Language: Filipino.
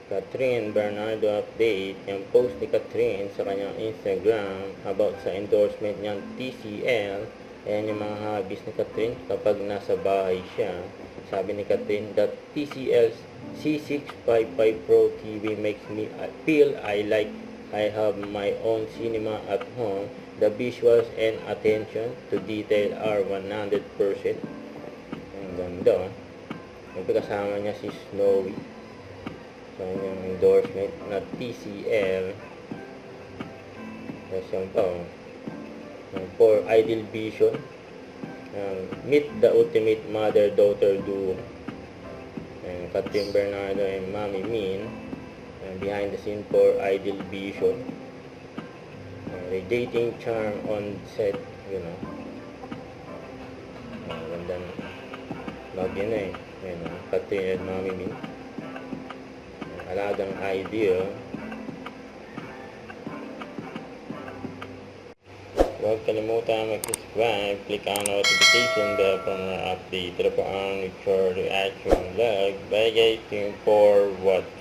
Catherine Bernardo update, yung post ni Catherine sa kanyang Instagram about sa endorsement niyang TCL. Ayan yung mga hobbies ni Catherine kapag nasa bahay siya. Sabi ni Catherine that TCL's C655 Pro TV makes me feel I have my own cinema at home. The visuals and attention to detail are 100%. Ang ganda. Kasama niya si Snowy. So, yung endorsement na TCL. Tapos yung pa, for Ideal Vision. Meet the ultimate mother-daughter duo. Catherine Bernardo and Mami Min. Behind the scene for Ideal Vision. Radiating charm on set, you know. Ganda na. Lagi na eh. Catherine and Mami Min. Alagang Ideal. Huwag kalimutan mag-subscribe, click on notification bell para na-update na po ang reaction vlog. Bye guys, thank you for watching.